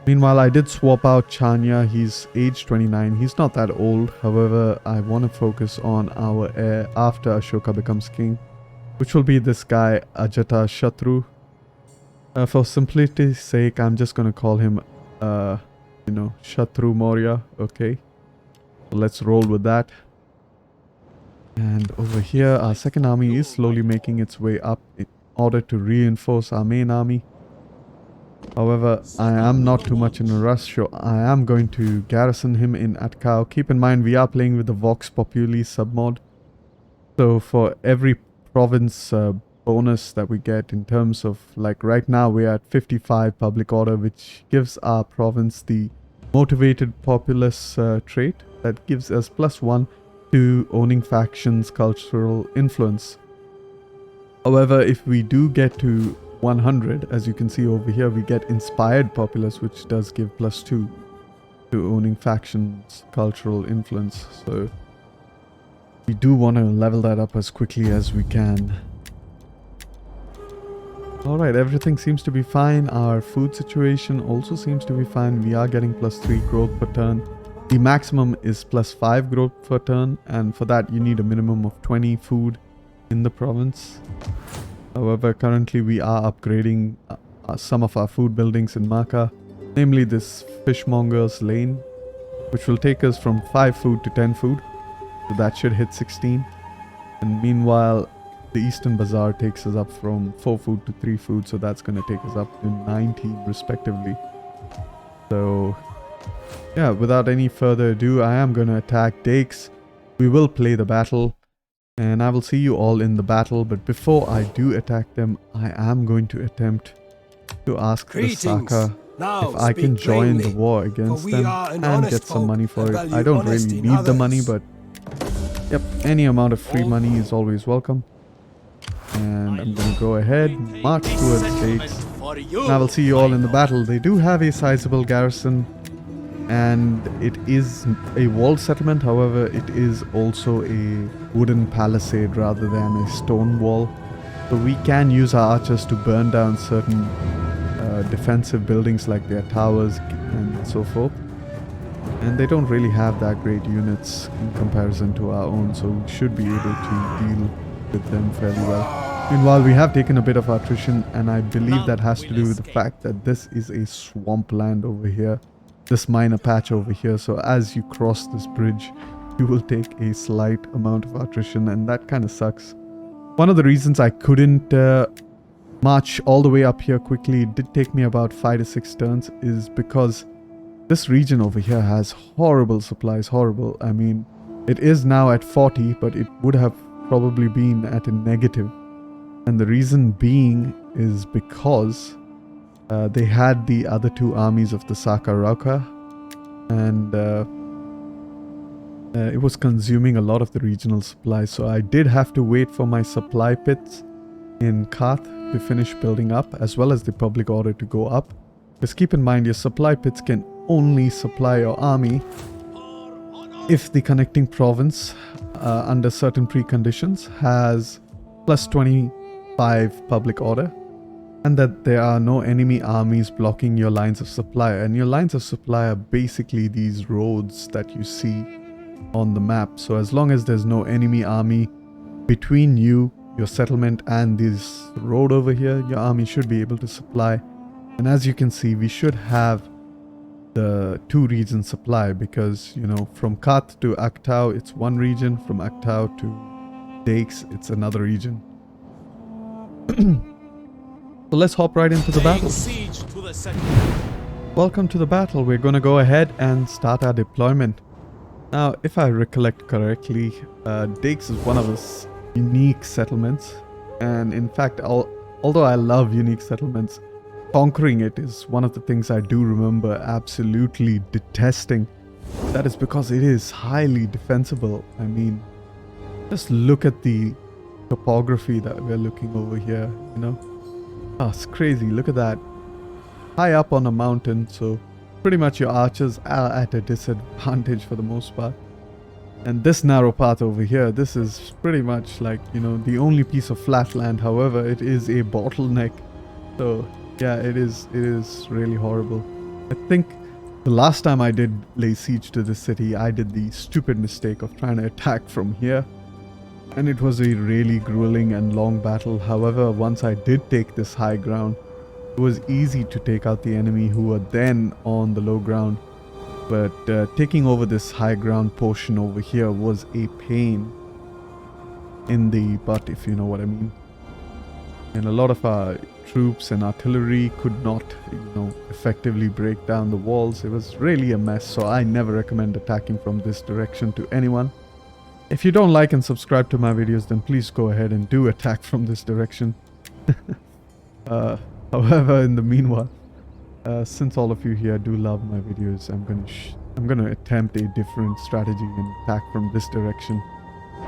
Meanwhile, I did swap out Chanya. He's age 29. He's not that old. However, I want to focus on our heir after Ashoka becomes king, which will be this guy, Ajata Shatru. For simplicity's sake, I'm just going to call him, you know, Shatru Maurya. Okay. So let's roll with that. And over here, our 2nd army is slowly making its way up in order to reinforce our main army. However, I am not too much in a rush, so I am going to garrison him in Actau. Keep in mind, we are playing with the Vox Populi submod. So for every province bonus that we get in terms of, like right now we are at 55 public order, which gives our province the motivated populace trait that gives us +1 to owning factions cultural influence. However, if we do get to 100, as you can see over here, we get inspired populace, which does give +2 to owning factions cultural influence. So we do want to level that up as quickly as we can. Alright, everything seems to be fine. Our food situation also seems to be fine. We are getting +3 growth per turn. The maximum is +5 growth per turn, and for that you need a minimum of 20 food in the province. However, currently we are upgrading some of our food buildings in Maka, namely this fishmonger's lane, which will take us from 5 food to 10 food. So that should hit 16. And meanwhile, the Eastern Bazaar takes us up from 4 food to 3 food, so that's going to take us up to 19 respectively. So yeah, without any further ado, I am going to attack Dakes. We will play the battle, and I will see you all in the battle. But before I do attack them, I am going to attempt to ask the Saka if I can join the war against them and get some money for it. I don't really need the money, but yep, any amount of free money is always welcome. And I'm going to go ahead, march towards Dakes. For you, And I will see you all in the battle. They do have a sizable garrison, and it is a walled settlement. However, it is also a wooden palisade rather than a stone wall. So we can use our archers to burn down certain defensive buildings like their towers and so forth. And they don't really have that great units in comparison to our own, so we should be able to deal with them fairly well. Meanwhile, we have taken a bit of attrition, and I believe that has to do with the fact that this is a swampland over here, this minor patch over here. So as you cross this bridge, you will take a slight amount of attrition, and that kind of sucks. One of the reasons I couldn't march all the way up here quickly, it did take me about 5 to 6 turns, is because this region over here has horrible supplies, horrible. I mean, it is now at 40, but it would have probably been at a negative. And the reason being is because they had the other two armies of the Sakarauka, and it was consuming a lot of the regional supplies. So I did have to wait for my supply pits in Kath to finish building up, as well as the public order to go up. Just keep in mind, your supply pits can only supply your army if the connecting province, under certain preconditions, has plus 25 public order, and that there are no enemy armies blocking your lines of supply. And your lines of supply are basically these roads that you see on the map. So as long as there's no enemy army between you, your settlement, and this road over here, your army should be able to supply. And as you can see, we should have the 2 region supply, because, you know, from Kath to Actau, it's one region. From Actau to Dakes, it's another region. So let's hop right into the battle. siege to the settlement. Welcome to the battle. We're going to go ahead and start our deployment. Now, if I recollect correctly, Dakes is one of those unique settlements. And in fact, although I love unique settlements, conquering it is one of the things I do remember absolutely detesting. That is because it is highly defensible. I mean, just look at the topography that we're looking over here, you know. Oh, it's crazy. Look at that. High up on a mountain, so pretty much your archers are at a disadvantage for the most part. And this narrow path over here, this is pretty much like, you know, the only piece of flat land. However, it is a bottleneck. So yeah, it is really horrible. I think the last time I did lay siege to this city, I did the stupid mistake of trying to attack from here. And it was a really grueling and long battle. However, once I did take this high ground, it was easy to take out the enemy who were then on the low ground. But taking over this high ground portion over here was a pain in the butt, if you know what I mean. And a lot of our troops and artillery could not, you know, effectively break down the walls. It was really a mess, so I never recommend attacking from this direction to anyone. If you don't like and subscribe to my videos, then please go ahead and do attack from this direction. However, in the meanwhile, since all of you here do love my videos, I'm gonna attempt a different strategy and attack from this direction.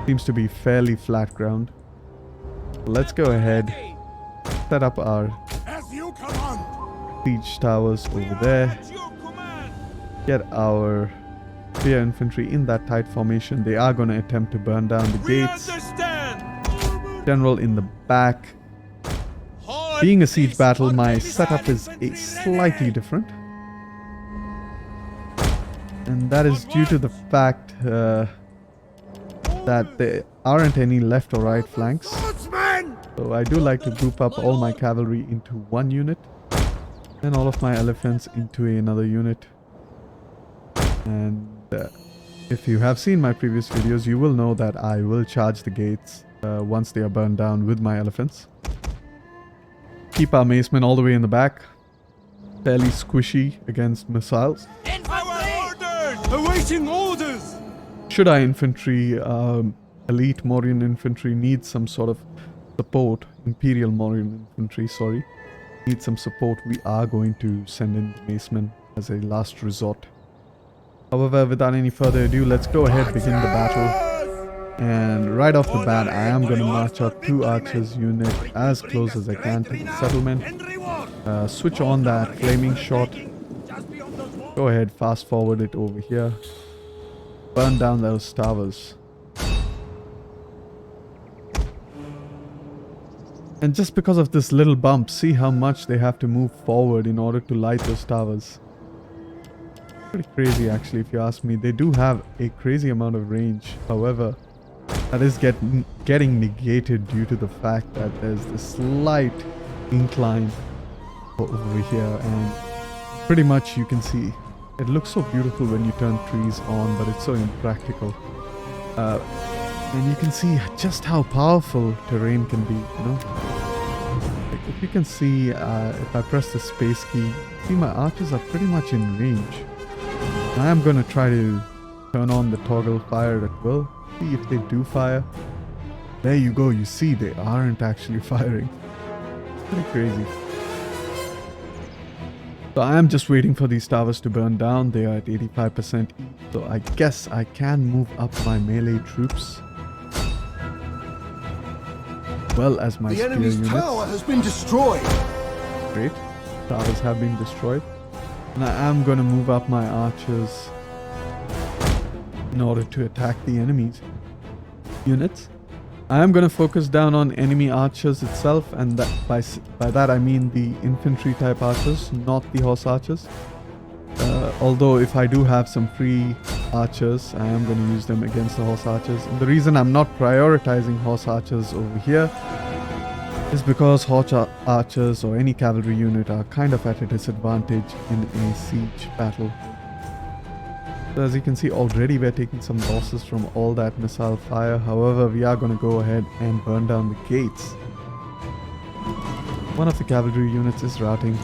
Seems to be fairly flat ground. Let's go ahead, set up our siege towers over there, get our spear infantry in that tight formation. They are going to attempt to burn down the gates. General in the back. Being a siege battle, my setup is slightly different. And that is due to the fact that there aren't any left or right flanks. So I do like to group up all my cavalry into one unit and all of my elephants into another unit. And if you have seen my previous videos, you will know that I will charge the gates once they are burned down with my elephants. Keep our macemen all the way in the back, fairly squishy against missiles. Awaiting orders! Should our infantry, elite Mauryan infantry, need some sort of support, Imperial Mauryan infantry, sorry, need some support, we are going to send in macemen as a last resort. However, without any further ado, let's go ahead and begin the battle. And right off the bat, I am going to march out 2 archers unit as close as I can to the settlement. Switch on that flaming shot. Go ahead, fast forward it over here. Burn down those towers. And just because of this little bump, see how much they have to move forward in order to light those towers. Pretty crazy actually, if you ask me. They do have a crazy amount of range. However, that is getting negated due to the fact that there's this slight incline over here, and pretty much you can see it looks so beautiful when you turn trees on, but it's so impractical. And you can see just how powerful terrain can be, you know. Like if you can see, if I press the space key, see my archers are pretty much in range. I am going to try to turn on the toggle fire at will. See if they do fire. There you go, you see they aren't actually firing. Pretty crazy. So I am just waiting for these towers to burn down. They are at 85% each. So I guess I can move up my melee troops. Well as my The spear enemy's units. tower has been destroyed. Great. Towers have been destroyed. And I am going to move up my archers in order to attack the enemy's units. I am going to focus down on enemy archers itself, and that by that I mean the infantry type archers, not the horse archers. Although if I do have some free archers, I am going to use them against the horse archers. And the reason I'm not prioritizing horse archers over here is because horse archers or any cavalry unit are kind of at a disadvantage in a siege battle. So as you can see, already we're taking some losses from all that missile fire. However, we are going to go ahead and burn down the gates. One of the cavalry units is routing,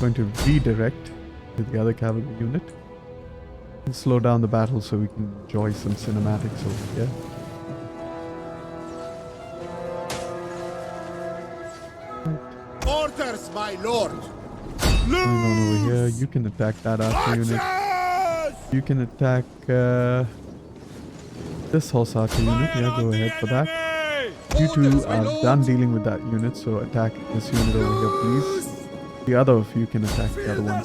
going to redirect to the other cavalry unit and slow down the battle so we can enjoy some cinematics over here. Orders, my lord. Going on over here, you can attack that archer unit. You can attack this horse archer unit. Yeah, go ahead for that. You two are done dealing with that unit, so attack this unit over here, please. The other of you can attack the other one.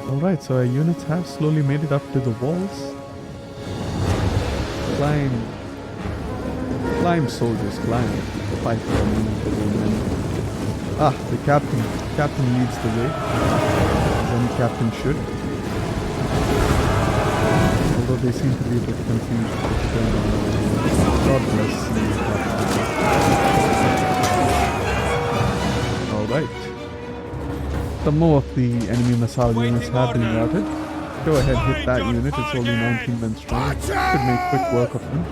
Alright, so our units have slowly made it up to the walls. Climb soldiers, climb. Fight for me. Ah, the captain. Captain leads the way. As any captain should. Although they seem to be a bit confused. God bless you. Alright. Some more of the enemy missile units have been routed. Go ahead, hit that unit. It's only 19 men strong. Should make quick work of them.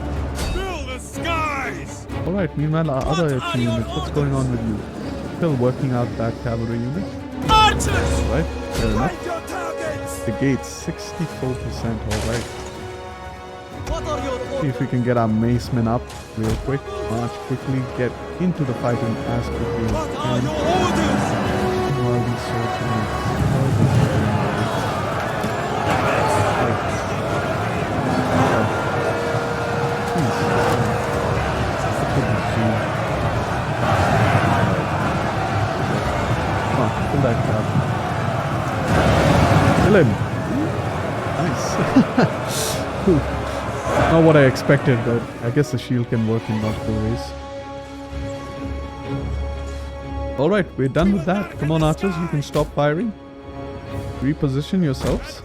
Alright, meanwhile our other two units, what's going on with you? Still working out that cavalry unit? Alright, fair enough. The gates, 64%, alright. See if we can get our macemen up real quick. March quickly, get into the fight and as quickly as we can. While these soldiers kill that crap. Kill him. Nice. Cool. Not what I expected, but I guess the shield can work in multiple ways. Alright, we're done with that. Come on, archers, you can stop firing. Reposition yourselves.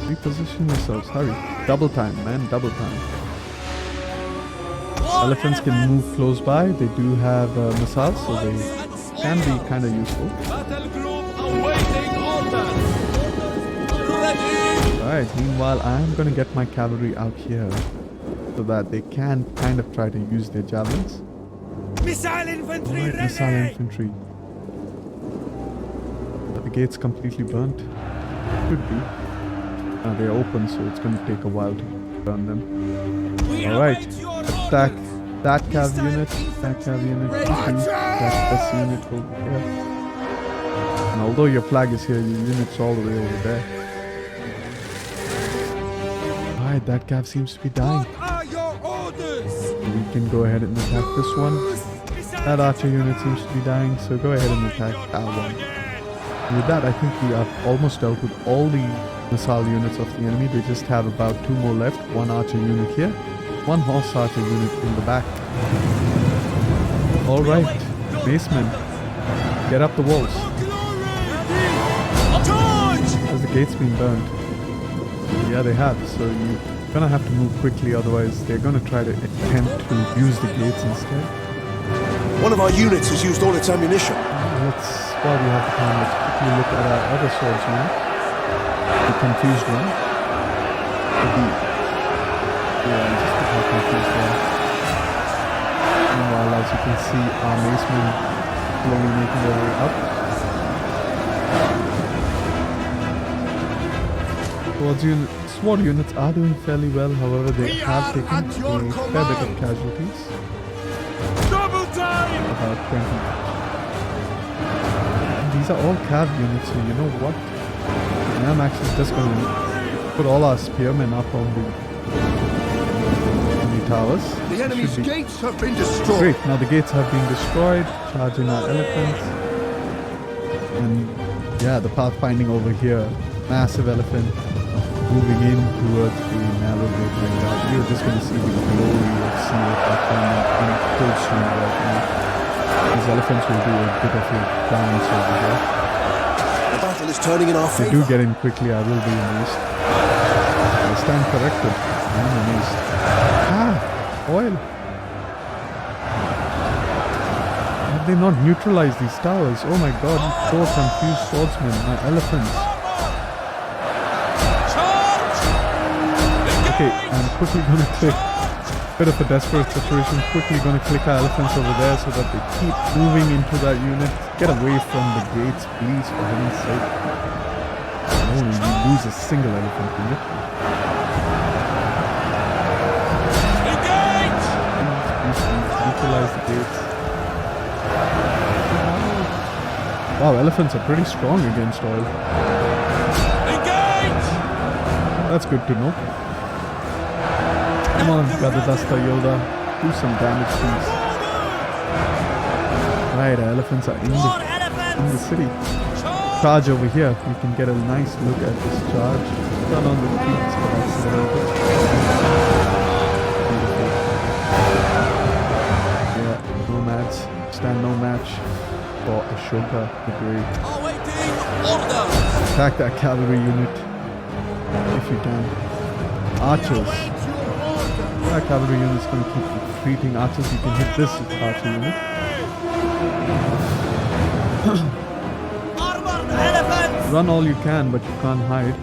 Reposition yourselves. Hurry. Double time, man. Double time. Elephants can move close by. They do have missiles, so they can be kind of useful. Alright, meanwhile I'm gonna get my cavalry out here so that they can kind of try to use their javelins. Missile infantry Alright, missile infantry. Are the gates completely burnt? Could be. They're open, so it's gonna take a while to burn them. Alright, attack that cav unit, that cav unit, attack this unit over here. And although your flag is here, your unit's all the way over there. Alright, that cav seems to be dying. What are your orders? We can go ahead and attack this one. That archer unit seems to be dying, so go ahead and attack that one. And with that, I think we have almost dealt with all the missile units of the enemy. They just have about 2 more left. 1 archer unit here, 1 horse archer unit in the back. Alright, basemen, get up the walls. Has the gates been burned? Yeah, they have, so you're gonna have to move quickly, otherwise they're gonna try to attempt to use the gates instead. One of our units has used all its ammunition. While we have the time, let's quickly look at our other swordsman. The confused one. Just the confused one. Meanwhile, as you can see, our macemen slowly making their way up. Sword units are doing fairly well, however, they have taken a fair bit of casualties. Double time! About 20. And these are all cav units, so you know what? I'm actually just going to put all our spearmen up on the towers. The enemy's gates have been destroyed. Great, now the gates have been destroyed. Charging our elephants. And yeah, the pathfinding over here. Massive elephant moving in towards the narrow gate like that. You're just going to see the glory of sea pathfinding in full swing right now. These elephants will do a bit of a dance over here. The battle is turning in our If I favor. do get in quickly, I will be amazed. I stand corrected. I'm amazed. Oil. Have they not neutralized these towers? Oh my god, poor confused swordsmen, my elephants. Okay, I'm quickly gonna click. Bit of a desperate situation. Quickly gonna click our elephants over there so that they keep moving into that unit. Get away from the gates, please, for heaven's sake. I don't want to lose a single elephant unit. Neutralize the gates. Wow, elephants are pretty strong against oil. That's good to know. Come on, Brother Dasta Yoda. Do some damage, please. Right, our elephants are in the city. Charge over here. We can get a nice look at this charge. Turn on the feet. Yeah, nomads. Stand no match for Ashoka the Great. Attack that cavalry unit if you can. Archers. That cavalry unit is going to keep retreating. Archers, you can hit this archer unit. Run all you can, but you can't hide.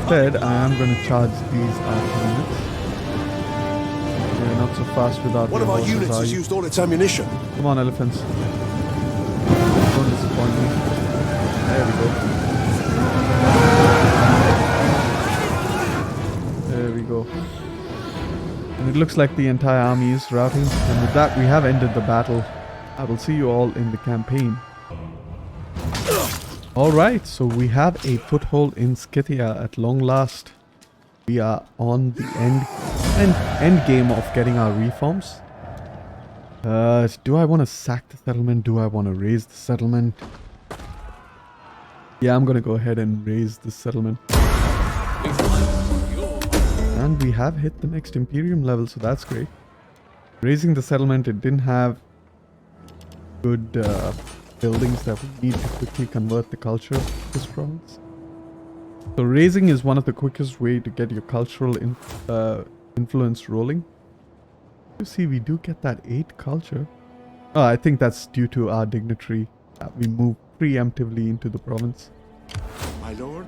Instead, I am going to charge these archer units. They're not so fast without One of our units has used all its ammunition. Come on, elephants. Don't disappoint me. There we go. There we go. And it looks like the entire army is routing. And with that, we have ended the battle. I will see you all in the campaign. Alright, so we have a foothold in Scythia at long last. We are on the end game of getting our reforms. Do I want to sack the settlement? Do I want to raise the settlement? Yeah, I'm gonna go ahead and raise the settlement. And we have hit the next Imperium level, so that's great. Raising the settlement, it didn't have good buildings that we need to quickly convert the culture of this province. So raising is one of the quickest way to get your cultural influence rolling. You see, we do get that 8 culture. Oh, I think that's due to our dignitary. We move preemptively into the province. My lord,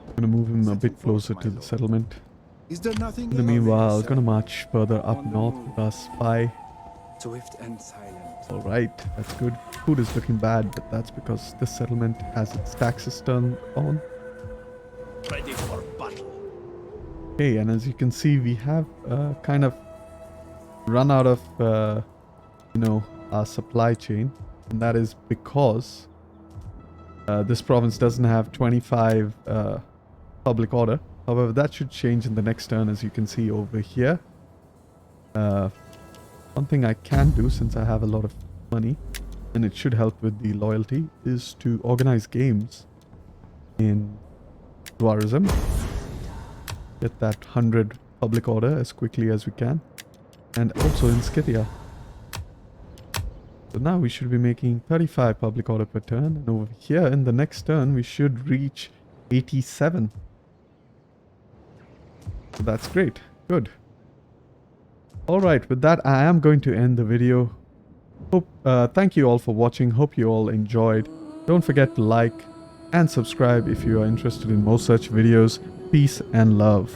I'm gonna move him a bit closer to the settlement. is there nothing In the meanwhile, I'm gonna march further up north with our spy. swift and silent? Alright, that's good. Food is looking bad, but that's because this settlement has its taxes turned on. Ready for battle. Okay, and as you can see, we have kind of run out of, our supply chain. And that is because this province doesn't have 25 public order. However, that should change in the next turn, as you can see over here. One thing I can do, since I have a lot of money, and it should help with the loyalty, is to organize games in Dwarism. Get that 100 public order as quickly as we can. And also in Scythia. So now we should be making 35 public order per turn. And over here in the next turn we should reach 87. So that's great. Good. Alright, with that I am going to end the video. Thank you all for watching. Hope you all enjoyed. Don't forget to like and subscribe if you are interested in more such videos. Peace and love.